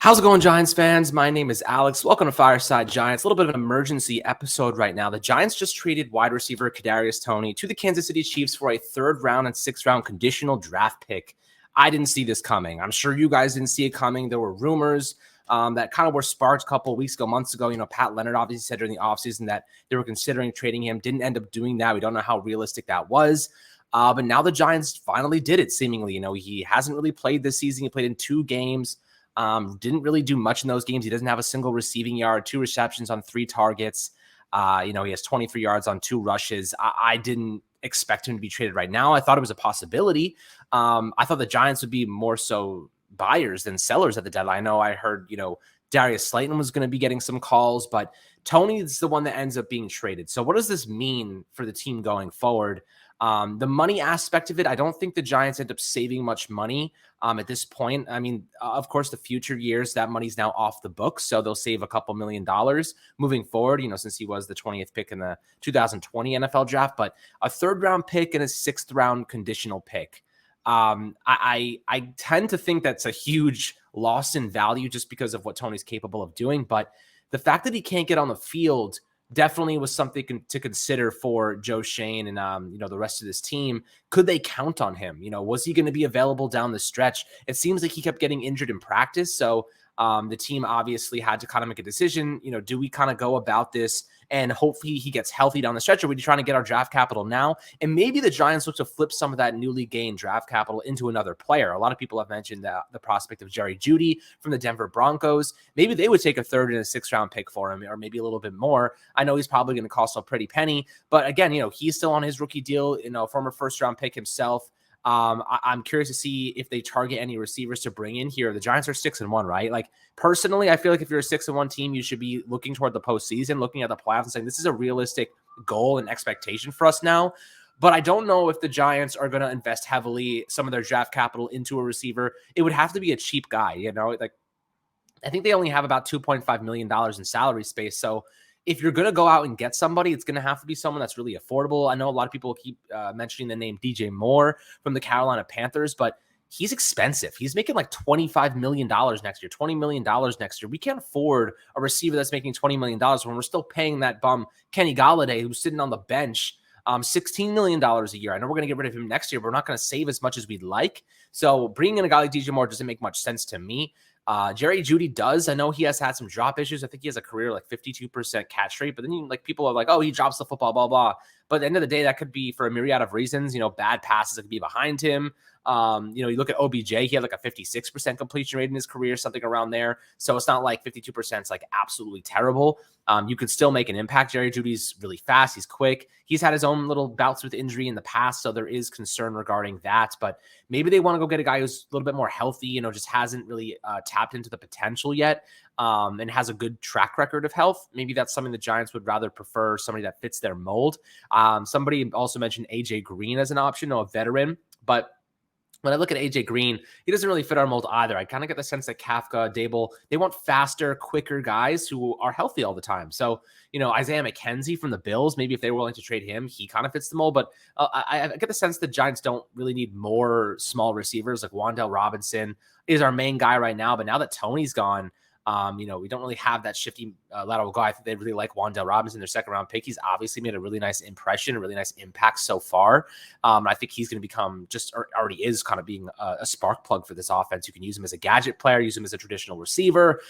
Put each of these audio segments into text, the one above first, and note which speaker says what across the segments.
Speaker 1: How's it going, Giants fans? My name is Alex. Welcome to Fireside Giants. A little bit of an emergency episode right now. The Giants just traded wide receiver Kadarius Toney to the Kansas City Chiefs for a third round and sixth round conditional draft pick. I didn't see this coming. I'm sure you guys didn't see it coming. There were rumors that kind of were sparked a couple of weeks ago, months ago. Pat Leonard obviously said during the offseason that they were considering trading him. Didn't end up doing that. We don't know how realistic that was. But now the Giants finally did it, seemingly. He hasn't really played this season. He played in 2 games. Didn't really do much in those games. He doesn't have a single receiving yard, 2 receptions on 3 targets. He has 23 yards on 2 rushes. I didn't expect him to be traded right now. I thought it was a possibility. I thought the Giants would be more so buyers than sellers at the deadline. I know I heard, Darius Slayton was going to be getting some calls, but Toney is the one that ends up being traded. So what does this mean for the team going forward? The money aspect of it, I don't think the Giants end up saving much money at this point. I mean, of course, the future years, that money's now off the books, so they'll save a couple $1 million moving forward, since he was the 20th pick in the 2020 NFL draft. But a third-round pick and a sixth-round conditional pick, I tend to think that's a huge loss in value just because of what Toney's capable of doing. But the fact that he can't get on the field definitely was something to consider for Joe Schoen and, the rest of this team. Could they count on him? Was he going to be available down the stretch? It seems like he kept getting injured in practice. So the team obviously had to kind of make a decision. Do we kind of go about this and hopefully he gets healthy down the stretch? Or are we trying to get our draft capital now? And maybe the Giants look to flip some of that newly gained draft capital into another player. A lot of people have mentioned the prospect of Jerry Jeudy from the Denver Broncos. Maybe they would take a third and a sixth round pick for him, or maybe a little bit more. I know he's probably going to cost a pretty penny, but again, he's still on his rookie deal, former first round pick himself. I'm curious to see if they target any receivers to bring in here. The Giants are 6-1, right? Like, personally, I feel like if you're a 6-1 team, you should be looking toward the postseason, looking at the playoffs and saying, this is a realistic goal and expectation for us now. But I don't know if the Giants are going to invest heavily some of their draft capital into a receiver. It would have to be a cheap guy, I think they only have about $2.5 million in salary space. So if you're going to go out and get somebody, it's going to have to be someone that's really affordable. I know a lot of people keep mentioning the name DJ Moore from the Carolina Panthers, but he's expensive. He's making like $25 million next year, $20 million next year. We can't afford a receiver that's making $20 million when we're still paying that bum Kenny Golladay, who's sitting on the bench, $16 million a year. I know we're going to get rid of him next year, but we're not going to save as much as we'd like. So bringing in a guy like DJ Moore doesn't make much sense to me. Jerry Jeudy does. I know he has had some drop issues. I think he has a career like 52% catch rate, but then people are like, oh, he drops the football, blah, blah. But at the end of the day, that could be for a myriad of reasons. Bad passes that could be behind him. You look at OBJ, he had like a 56% completion rate in his career, something around there. So it's not like 52% is like absolutely terrible. You could still make an impact. Jerry Jeudy's really fast. He's quick. He's had his own little bouts with injury in the past, so there is concern regarding that. But maybe they want to go get a guy who's a little bit more healthy, just hasn't really tapped into the potential yet, and has a good track record of health. Maybe that's something the Giants would rather prefer, somebody that fits their mold. Somebody also mentioned AJ Green as an option, a veteran, but when I look at AJ Green, he doesn't really fit our mold either. I kind of get the sense that Kafka, Dable, they want faster, quicker guys who are healthy all the time. So, Isaiah McKenzie from the Bills, maybe if they were willing to trade him, he kind of fits the mold. But I get the sense the Giants don't really need more small receivers. Like Wan'Dale Robinson is our main guy right now. But now that Toney's gone, we don't really have that shifty lateral guy. I think they really like Wan'Dale Robinson, their second round pick. He's obviously made a really nice impression, a really nice impact so far. I think he's going to become already is kind of being a spark plug for this offense. You can use him as a gadget player, use him as a traditional receiver.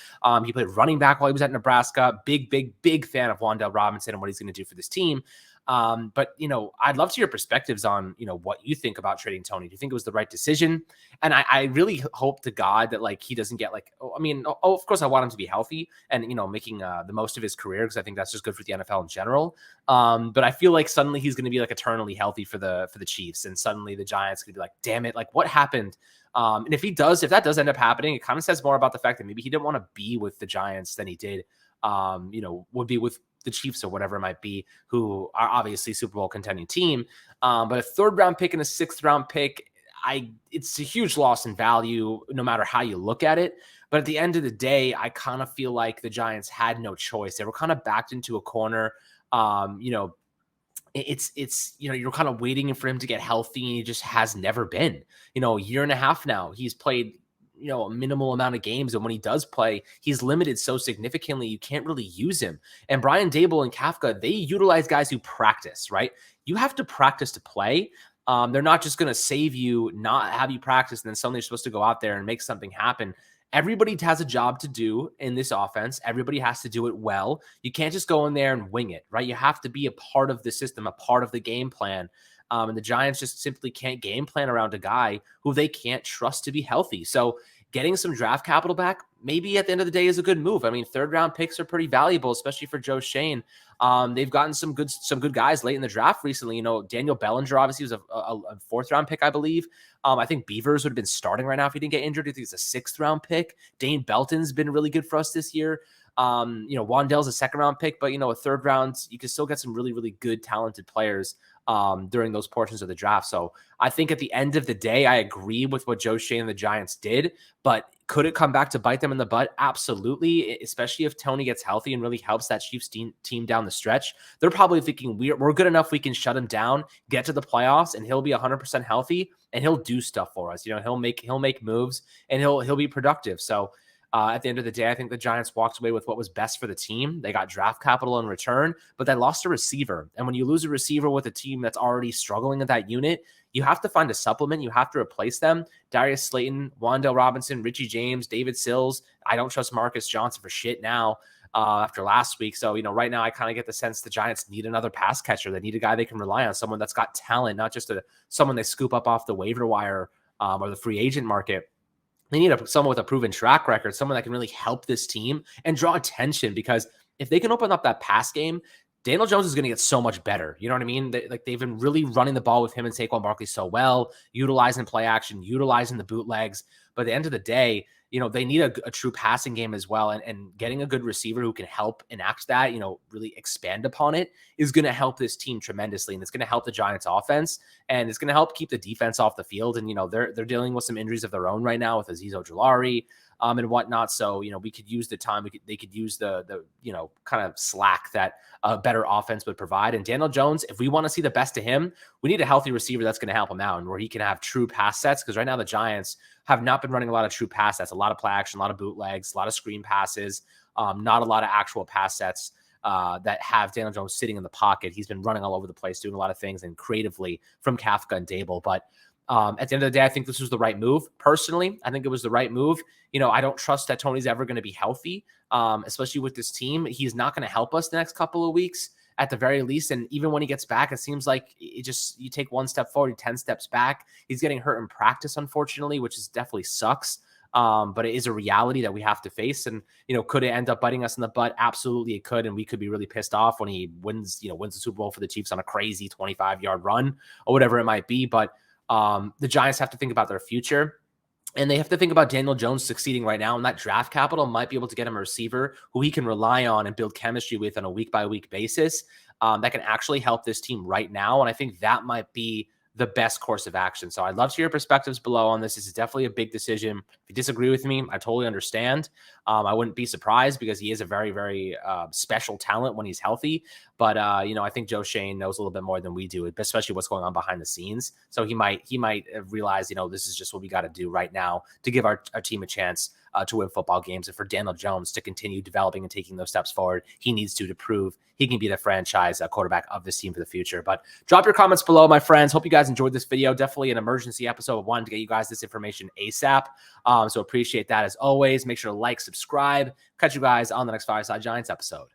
Speaker 1: He played running back while he was at Nebraska. Big fan of Wan'Dale Robinson and what he's going to do for this team. But I'd love to hear perspectives on, what you think about trading Toney. Do you think it was the right decision? And I really hope to God that he doesn't get of course I want him to be healthy and, making the most of his career, because I think that's just good for the NFL in general. But I feel like suddenly he's going to be eternally healthy for the Chiefs. And suddenly the Giants could be like, damn it, what happened? And if that does end up happening, it kind of says more about the fact that maybe he didn't want to be with the Giants than he did, would be with the Chiefs or whatever it might be, who are obviously Super Bowl contending team. But a third round pick and a sixth round pick, it's a huge loss in value, no matter how you look at it. But at the end of the day, I kind of feel like the Giants had no choice. They were kind of backed into a corner. It's you're kind of waiting for him to get healthy, and he just has never been. A year and a half now, he's played a minimal amount of games. And when he does play, he's limited so significantly, you can't really use him. And Brian Dable and Kafka, they utilize guys who practice, right? You have to practice to play. They're not just going to save you, not have you practice, and then suddenly you're supposed to go out there and make something happen. Everybody has a job to do in this offense. Everybody has to do it well. You can't just go in there and wing it, right? You have to be a part of the system, a part of the game plan. And the Giants just simply can't game plan around a guy who they can't trust to be healthy. So getting some draft capital back, maybe at the end of the day, is a good move. I mean, third-round picks are pretty valuable, especially for Joe Schoen. They've gotten some good guys late in the draft recently. Daniel Bellinger obviously was a fourth-round pick, I believe. I think Beavers would have been starting right now if he didn't get injured. I think it's a sixth-round pick. Dane Belton's been really good for us this year. Wandell's a second-round pick, but a third round, you can still get some really, really good, talented players during those portions of the draft. So I think at the end of the day, I agree with what Joe Schoen and the Giants did, but could it come back to bite them in the butt? Absolutely, especially if Toney gets healthy and really helps that Chiefs team down the stretch. They're probably thinking we're good enough, we can shut him down, get to the playoffs, and he'll be 100% healthy, and he'll do stuff for us. He'll make moves, and he'll be productive. So at the end of the day, I think the Giants walked away with what was best for the team. They got draft capital in return, but they lost a receiver. And when you lose a receiver with a team that's already struggling in that unit, you have to find a supplement. You have to replace them. Darius Slayton, Wan'Dale Robinson, Richie James, David Sills. I don't trust Marcus Johnson for shit now after last week. So, right now I kind of get the sense the Giants need another pass catcher. They need a guy they can rely on, someone that's got talent, not just someone they scoop up off the waiver wire or the free agent market. They need someone with a proven track record, someone that can really help this team and draw attention, because if they can open up that pass game, Daniel Jones is going to get so much better. You know what I mean? They've been really running the ball with him and Saquon Barkley so well, utilizing play action, utilizing the bootlegs. But at the end of the day, they need a true passing game as well. And getting a good receiver who can help enact that, really expand upon it, is going to help this team tremendously. And it's going to help the Giants offense, and it's going to help keep the defense off the field. And, they're dealing with some injuries of their own right now with Azeez Ojulari and whatnot. So, we could use the time. They could use the kind of slack that a better offense would provide. And Daniel Jones, if we want to see the best of him, we need a healthy receiver that's going to help him out and where he can have true pass sets. Because right now the Giants have not been running a lot of true pass sets, a lot of play action, a lot of bootlegs, a lot of screen passes, not a lot of actual pass sets that have Daniel Jones sitting in the pocket. He's been running all over the place, doing a lot of things, and creatively from Kafka and Dable. But at the end of the day, I think this was the right move. Personally, I think it was the right move. I don't trust that Toney's ever going to be healthy, especially with this team. He's not going to help us the next couple of weeks at the very least. And even when he gets back, it seems like you take one step forward, 10 steps back. He's getting hurt in practice, unfortunately, which is definitely sucks. But it is a reality that we have to face. And, could it end up biting us in the butt? Absolutely it could. And we could be really pissed off when he wins the Super Bowl for the Chiefs on a crazy 25-yard run or whatever it might be. But the Giants have to think about their future, and they have to think about Daniel Jones succeeding right now. And that draft capital might be able to get him a receiver who he can rely on and build chemistry with on a week-by-week basis that can actually help this team right now. And I think that might be the best course of action. So I'd love to hear your perspectives below on this. This is definitely a big decision. If you disagree with me, I totally understand. I wouldn't be surprised, because he is a very, very special talent when he's healthy. But, I think Joe Schoen knows a little bit more than we do, especially what's going on behind the scenes. So he might realize, this is just what we got to do right now to give our team a chance to win football games. And for Daniel Jones to continue developing and taking those steps forward, he needs to prove he can be the franchise quarterback of this team for the future. But drop your comments below, my friends. Hope you guys enjoyed this video. Definitely an emergency episode. I wanted to get you guys this information ASAP. So appreciate that as always. Make sure to like, subscribe. Catch you guys on the next Fireside Giants episode.